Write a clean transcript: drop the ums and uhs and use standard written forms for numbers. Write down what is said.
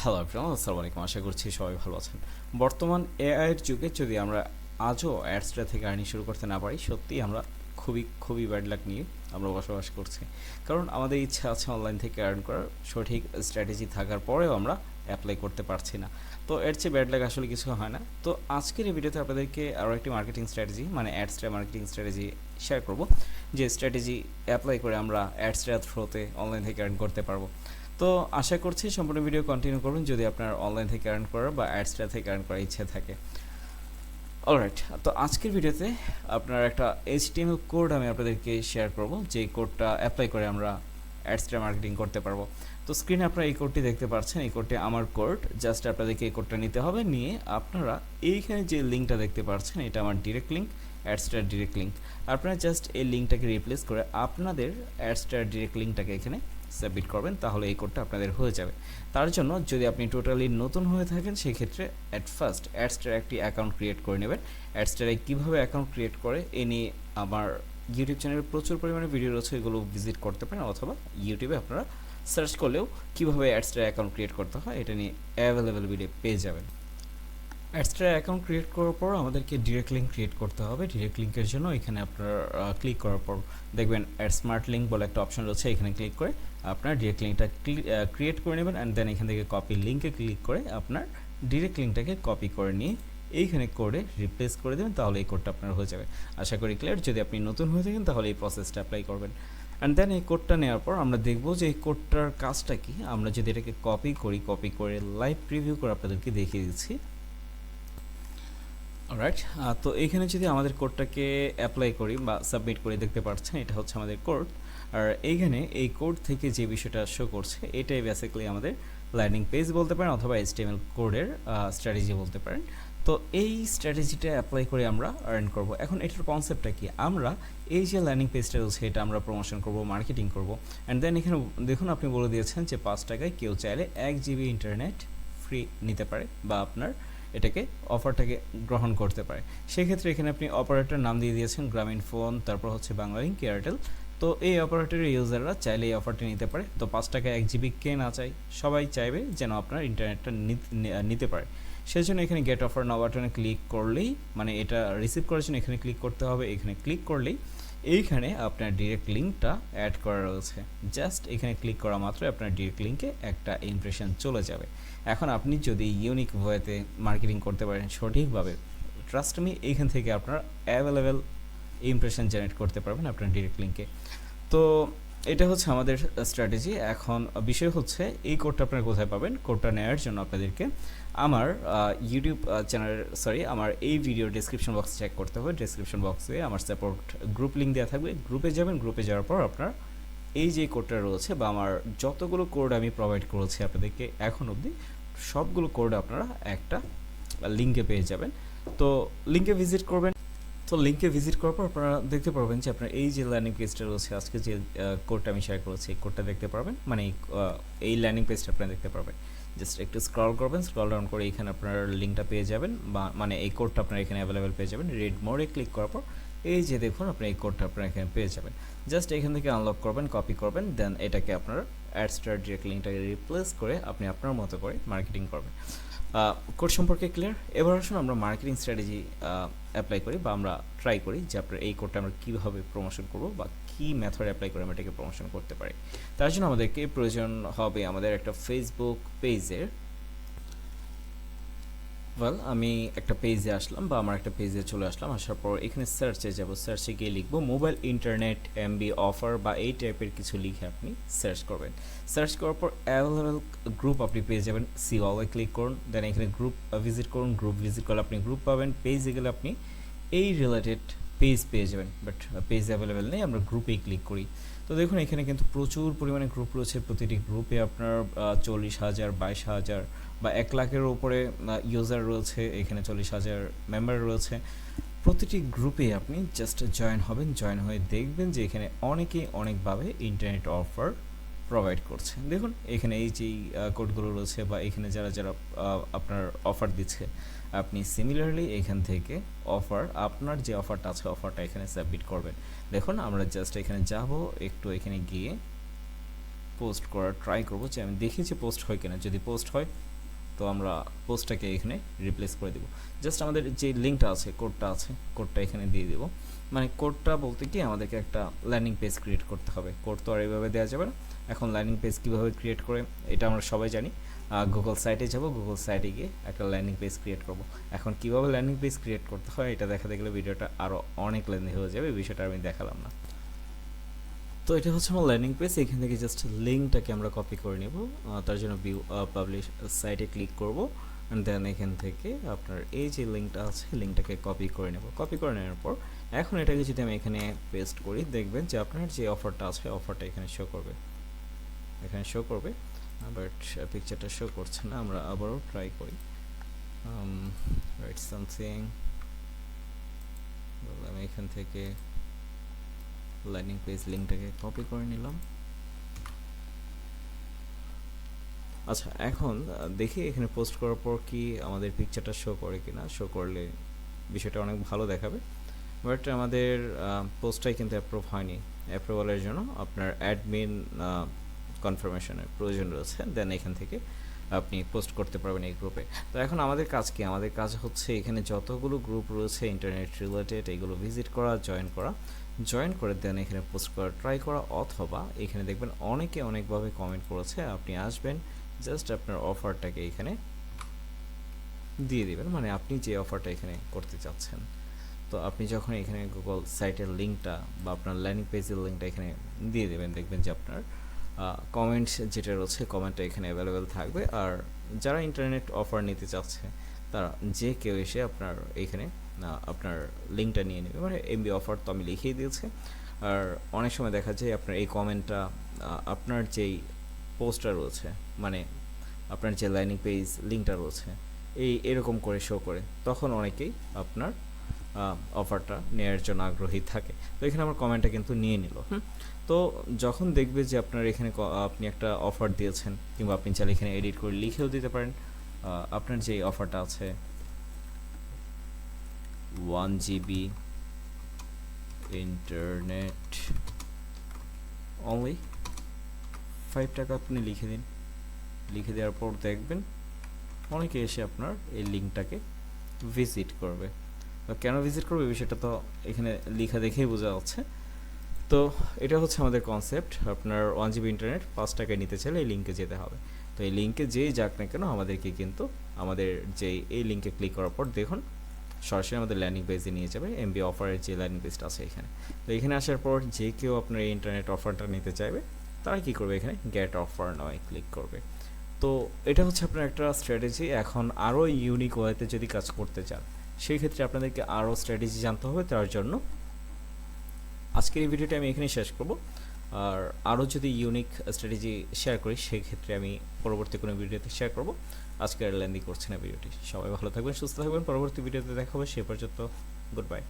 Hello everyone, আসসালামু আলাইকুম। আশা করছি সবাই ভালো আছেন। বর্তমান এআই এর যুগে যদি আমরা আজও অ্যাডসটা থেকে আর্নিং শুরু করতে না পারি, সত্যিই আমরা খুবই ব্যাড লাক নিয়ে আমরা বসবাস করছি। কারণ আমাদের ইচ্ছা আছে অনলাইন থেকে আর্ন করার, সঠিক স্ট্র্যাটেজি থাকার পরেও আমরা অ্যাপ্লাই করতে পারছি না। তো এর চেয়ে ব্যাড লাক আসলে কিছু হয় না। তো আজকের এই ভিডিওতে আপনাদেরকে আরও একটি মার্কেটিং স্ট্র্যাটেজি মানে অ্যাডসটা মার্কেটিং স্ট্র্যাটেজি শেয়ার করব, যে স্ট্র্যাটেজি অ্যাপ্লাই করে আমরা অ্যাডসটা থ্রুতে অনলাইন থেকে আর্ন করতে পারবো। তো আশা করছি সম্পূর্ণ ভিডিও কন্টিনিউ করবেন যদি আপনার অনলাইন থেকে আর্ন করার বা অ্যাডসটা থেকে আর্ন করার ইচ্ছে থাকে। অলরাইট, তো আজকের ভিডিওতে আপনার একটা এইচটিএমএল কোড আমি আপনাদেরকে শেয়ার করব, যে কোডটা অ্যাপ্লাই করে আমরা অ্যাডসটা মার্কেটিং করতে পারবো। তো স্ক্রিনে আপনারা এই কোডটি দেখতে পাচ্ছেন, এই কোডটি আমার কোড। জাস্ট আপনাদেরকে এই কোডটা নিতে হবে, নিয়ে আপনারা এইখানে যে লিঙ্কটা দেখতে পাচ্ছেন এটা আমার ডিরেক্ট লিঙ্ক, অ্যাডসটার ডিরেক্ট লিঙ্ক। আপনারা জাস্ট এই লিঙ্কটাকে রিপ্লেস করে আপনাদের অ্যাডসটার ডিরেক্ট লিঙ্কটাকে এখানে সাবমিট করবেন, তাহলে এই কোডটা আপনাদের হয়ে যাবে। তার জন্য যদি আপনি টোটালি নতুন হয়ে থাকেন, সেক্ষেত্রে অ্যাট ফার্স্ট অ্যাডস্টার একটি অ্যাকাউন্ট ক্রিয়েট করে নেবেন। অ্যাডস্টারে কীভাবে অ্যাকাউন্ট ক্রিয়েট করে এ নিয়ে আমার ইউটিউব চ্যানেলে প্রচুর পরিমাণে ভিডিও রয়েছে, এগুলো ভিজিট করতে পারেন, অথবা ইউটিউবে আপনারা সার্চ করলেও কীভাবে অ্যাডস্টার অ্যাকাউন্ট ক্রিয়েট করতে হয় এটা নিয়ে অ্যাভেলেবেল ভিডিও পেয়ে যাবেন। অ্যাডস্টার অ্যাকাউন্ট ক্রিয়েট করার পর আমাদেরকে ডিরেক্ট লিঙ্ক ক্রিয়েট করতে হবে। ডিরেক্ট লিঙ্কের জন্য এখানে আপনার ক্লিক করার পর দেখবেন অ্যাড স্মার্ট লিঙ্ক বলে একটা অপশন রয়েছে, এখানে ক্লিক করে আপনার ডিরেক্ট লিঙ্কটা ক্রিয়েট করে নেবেন। অ্যান্ড দেন এখান থেকে কপি লিঙ্কে ক্লিক করে আপনার ডিরেক্ট লিঙ্কটাকে কপি করে নিয়ে এইখানে কোডে রিপ্লেস করে দেবেন, তাহলে এই কোডটা আপনার হয়ে যাবে। আশা করি ক্লিয়ার। যদি আপনি নতুন হয়ে থাকেন তাহলে এই প্রসেসটা অ্যাপ্লাই করবেন। অ্যান্ড দেন এই কোডটা নেওয়ার পর আমরা দেখব যে এই কোডটার কাজটা কি। আমরা যদি এটাকে কপি করে লাইভ প্রিভিউ করে আপনাদেরকে দেখিয়ে দিচ্ছি। অলরাইট, তো এইখানে যদি আমাদের কোডটাকে অ্যাপ্লাই করি বা সাবমিট করে, দেখতে পাচ্ছেন এটা হচ্ছে আমাদের কোড। আর এইখানে এই কোড থেকে যে বিষয়টা শো করছে এটাই বেসিক্যালি আমাদের ল্যান্ডিং পেজ বলতে পারেন, অথবা এইচটিএমএল কোডের স্ট্র্যাটেজি বলতে পারেন। তো এই স্ট্র্যাটেজিটা অ্যাপ্লাই করে আমরা আর্ন করব। এখন এটার কনসেপ্টটা কি, আমরা এই যে ল্যান্ডিং পেজটা রয়েছে এটা আমরা প্রমোশন করব, মার্কেটিং করব। অ্যান্ড দেন এখানে দেখুন আপনি বলে দিয়েছেন যে 5 টাকায় কেউ চাইলে 1 জিবি ইন্টারনেট ফ্রি নিতে পারে, বা আপনার এটাকে অফারটাকে গ্রহণ করতে পারে। সেক্ষেত্রে এখানে আপনি অপারেটর নাম দিয়ে দিয়েছেন গ্রামীণ ফোন, তারপর হচ্ছে বাংলালিংক, এয়ারটেল। তো এই অপারেটরের ইউজাররা চাইলে এই অফারটি নিতে পারে। তো 5 টাকায় 1 জিবি কে না চাই, সবাই চাইবে যেন আপনার ইন্টারনেটটা নিতে পারে। সেজন্য এখানে গেট অফার নাও বাটনে ক্লিক করলেই, মানে এটা রিসিভ করার জন্য এখানে ক্লিক করতে হবে। এখানে ক্লিক করলেই এইখানে আপনার ডিরেক্ট লিঙ্কটা অ্যাড করা রয়েছে। জাস্ট এখানে ক্লিক করা মাত্র আপনার ডিরেক্ট লিঙ্কে একটা ইমপ্রেশন চলে যাবে। এখন আপনি যদি ইউনিক ওয়েতে মার্কেটিং করতে পারেন সঠিকভাবে, ট্রাস্ট মি, এইখান থেকে আপনারা অ্যাভেলেবেল ইমপ্রেশন জেনারেট করতে পারবেন আপনার ডিরেক্ট লিঙ্কে। তো এটা হচ্ছে আমাদের স্ট্র্যাটেজি। এখন বিষয় হচ্ছে এই কোডটা আপনারা কোথায় পাবেন। কোডটা নেওয়ার জন্য আপনাদেরকে আমার ইউটিউব আমার এই ভিডিও ডেসক্রিপশন বক্স চেক করতে হবে। ডেসক্রিপশন বক্সে আমার সাপোর্ট গ্রুপ লিঙ্ক দেওয়া থাকবে, গ্রুপে যাবেন। গ্রুপে যাওয়ার পর আপনার এই যে কোডটা রয়েছে, বা আমার যতগুলো কোড আমি প্রোভাইড করেছি আপনাদেরকে এখন অবধি, সবগুলো কোড আপনারা একটা লিঙ্কে পেয়ে যাবেন। তো লিঙ্কে ভিজিট করবেন। তো লিঙ্কে ভিজিট করার পর আপনারা দেখতে পারবেন যে আপনার এই যে ল্যান্ডিং পেজটা রয়েছে, আজকে যে কোডটা আমি শেয়ার করেছি এই কোডটা দেখতে পারবেন, মানে এই ল্যান্ডিং পেজটা আপনারা দেখতে পারবেন। জাস্ট একটু স্ক্রল করবেন, স্ক্রল ডাউন করে এখানে আপনার লিঙ্কটা পেয়ে যাবেন, বা মানে এই কোডটা আপনারা এখানে অ্যাভেলেবেল পেয়ে যাবেন। রেড মোড়ে ক্লিক করার পর এই যে দেখুন আপনি এই কোডটা আপনারা এখানে পেয়ে যাবেন। জাস্ট এখান থেকে আনলক করবেন, কপি করবেন, দেন এটাকে আপনারা অ্যাডস্টার ডিরেক্ট লিঙ্কটাকে রিপ্লেস করে আপনি আপনার মতো করে মার্কেটিং করবেন। কোড সম্পর্কে ক্লিয়ার। এবার আসুন আমরা মার্কেটিং স্ট্র্যাটেজি অ্যাপ্লাই করি, বা আমরা ট্রাই করি যে আপনার এই কোডটা আমরা কীভাবে প্রমোশন করব, বা কী মেথড অ্যাপ্লাই করে আমরা এটাকে প্রমোশন করতে পারি। তার জন্য আমাদেরকে প্রয়োজন হবে আমাদের একটা ফেসবুক পেজের। আমি একটা পেজে আসলাম, বা আমার একটা পেজে চলে আসলাম। আসার পর এখানে সার্চে যাব, সার্চে গিয়ে লিখবো মোবাইল ইন্টারনেট এমবি অফার, বা এই টাইপের কিছু লিখে আপনি সার্চ করবেন। সার্চ করার পর অ্যাভেলেবেল গ্রুপ আপনি পেয়ে যাবেন। সি অলে ক্লিক করুন, দেন এখানে গ্রুপ ভিজিট করুন। গ্রুপ ভিজিট করলে আপনি গ্রুপ পাবেন। পেজে গেলে আপনি এই রিলেটেড পেজ পেয়ে যাবেন, বাট পেজ অ্যাভেলেবেল নেই, আমরা গ্রুপেই ক্লিক করি। তো দেখুন এখানে কিন্তু প্রচুর পরিমাণে গ্রুপ রয়েছে। প্রতিটি গ্রুপে আপনার 40,000, 22,000 বা 1 লাখের উপরে ইউজার রয়েছে। এখানে 40,000 মেম্বার রয়েছে। প্রতিটি গ্রুপে আপনি জাস্ট জয়েন হবেন। জয়েন হয়ে দেখবেন যে এখানে অনেকেই অনেকভাবে ইন্টারনেট অফার প্রোভাইড করছে। দেখুন এখানে এই যেই কোডগুলো রয়েছে, বা এখানে যারা যারা আপনার অফার দিচ্ছে, আপনি সিমিলারলি এখান থেকে আপনার যে অফারটা আছে অফারটা এখানে সাবমিট করবেন। দেখুন আমরা জাস্ট এখানে যাব, একটু এখানে গিয়ে পোস্ট করার ট্রাই করবো, যে আমি দেখি যে পোস্ট হয় কিনা। যদি পোস্ট হয় তো আমরা পোস্টটাকে এখানে রিপ্লেস করে দেবো। জাস্ট আমাদের যে লিঙ্কটা আছে, কোডটা এখানে দিয়ে দেবো। মানে কোডটা বলতে কি আমাদেরকে একটা ল্যান্ডিং পেজ ক্রিয়েট করতে হবে। কোড তো আর এইভাবে দেওয়া যাবে না। এখন ল্যান্ডিং পেজ কীভাবে ক্রিয়েট করে এটা আমরা সবাই জানি। গুগল সাইটে যাব, গুগল সাইটে গিয়ে একটা ল্যান্ডিং পেজ ক্রিয়েট করব। এখন কীভাবে ল্যান্ডিং পেজ ক্রিয়েট করতে হয় এটা দেখাতে গেলে ভিডিওটা আরও অনেক লেন্দি হয়ে যাবে, বিষয়টা আমি দেখালাম না। তো এটা হচ্ছে আমার ল্যান্ডিং পেজ। এখান থেকে জাস্ট লিঙ্কটাকে আমরা কপি করে নেব। তার জন্য ভিউ পাবলিশ সাইটে ক্লিক করব, অ্যান্ড দেন এখান থেকে আপনার এই যে লিঙ্কটা আছে লিঙ্কটাকে কপি করে নেব। কপি করে নেওয়ার পর এখন এটাকে যদি আমি এখানে পেস্ট করি, দেখবেন যে আপনার যে অফারটা আছে অফারটা এখানে শো করবে, বাট পিকচারটা শো করছে না। আমরা আবারও ট্রাই করি। রাইট সামথিং, আমি এখান থেকে ল্যান্ডিং পেজ লিঙ্কটাকে কপি করে নিলাম। আচ্ছা, এখন দেখি এখানে পোস্ট করার পর কি আমাদের পিকচারটা শো করে কিনা। শো করলে বিষয়টা অনেক ভালো দেখাবে, বাট আমাদের পোস্টটাই কিন্তু অ্যাপ্রুভ হয়নি। অ্যাপ্রুভালের জন্য আপনার অ্যাডমিন কনফার্মেশনের প্রয়োজন রয়েছে, দেন এখান থেকে আপনি পোস্ট করতে পারবেন এই গ্রুপে। তো এখন আমাদের কাজ কি? আমাদের কাজ হচ্ছে এখানে যতগুলো গ্রুপ রয়েছে ইন্টারনেট রিলেটেড এগুলো ভিজিট করা, জয়েন করে দেন এখানে পোস্ট করা ট্রাই করা, অথবা এখানে দেখবেন অনেকে অনেকভাবে কমেন্ট করেছে। আপনি আসবেন, জাস্ট আপনার অফারটাকে এখানে দিয়ে দিবেন, মানে আপনি যে অফারটা এখানে করতে চাচ্ছেন। তো আপনি যখন এখানে গুগল সাইটের লিঙ্কটা বা আপনার ল্যান্ডিং পেজের লিঙ্কটা এখানে দিয়ে দেবেন, দেখবেন যে আপনার কমেন্টস যেটা রয়েছে কমেন্টটা এখানে অ্যাভেলেবেল থাকবে। আর যারা ইন্টারনেট অফার নিতে চাচ্ছে তারা যে কেউ এসে আপনার এখানে আপনার লিঙ্কটা নিয়ে নেবে। মানে এমবি অফার তো আমি লিখিয়ে দিয়েছি। আর অনেক সময় দেখা যায় আপনার এই কমেন্টটা আপনার যেই পোস্টটা রয়েছে, মানে আপনার যে ল্যান্ডিং পেজ লিঙ্কটা রয়েছে এরকম করে শো করে, তখন অনেকেই আপনার অফারটা নেওয়ার জন্য আগ্রহী থাকে। তো এখানে আমার কমেন্টটা কিন্তু নিয়ে নিল। তো যখন দেখবে যে আপনার এখানে আপনি একটা অফার দিয়েছেন, কিংবা আপনি চাইলে এখানে এডিট করে লিখেও দিতে পারেন। আপনার যে অফারটা আছে 1 GB ইন্টারনেট অনলি 5 টাকা আপনি লিখে দিন। লিখে দেওয়ার পর দেখবেন অনেকে এসে আপনার এই লিঙ্কটাকে ভিজিট করবে। তো কেন ভিজিট করবে বিষয়টা তো এখানে লেখা দেখেই বোঝা যাচ্ছে। তো এটা হচ্ছে আমাদের কনসেপ্ট। আপনার 1 GB ইন্টারনেট 5 টাকায় নিতে চাইলে এই লিঙ্কে যেতে হবে। তো এই লিঙ্কে যেই যাক না কেন আমাদেরকে কিন্তু আমাদের যে এই লিঙ্কে ক্লিক করার পর দেখুন সরাসরি আমাদের ল্যান্ডিং পেজে নিয়ে যাবে, এমবি অফারের যে ল্যান্ডিং পেজটা আছে এখানে। তো এখানে আসার পর যে কেউ আপনার এই ইন্টারনেট অফারটা নিতে চাইবে তারা কী করবে, এখানে গেট অফার নয় ক্লিক করবে। তো এটা হচ্ছে আপনার একটা স্ট্র্যাটেজি। এখন আরও ইউনিক ওয়েতে যদি কাজ করতে চান সেই ক্ষেত্রে আপনাদেরকে আরও স্ট্র্যাটেজি জানতে হবে। তার জন্য আজকের এই ভিডিওটা আমি এখানেই শেষ করব। আর আরও যদি ইউনিক স্ট্র্যাটেজি শেয়ার করি সেই ক্ষেত্রে আমি পরবর্তী কোনো ভিডিওতে শেয়ার করব। আজকে আর লেন্দি করছি না ভিডিওটি। সবাই ভালো থাকবেন, সুস্থ থাকবেন। পরবর্তী ভিডিওতে দেখা হবে। সে পর্যন্ত গুড বাই।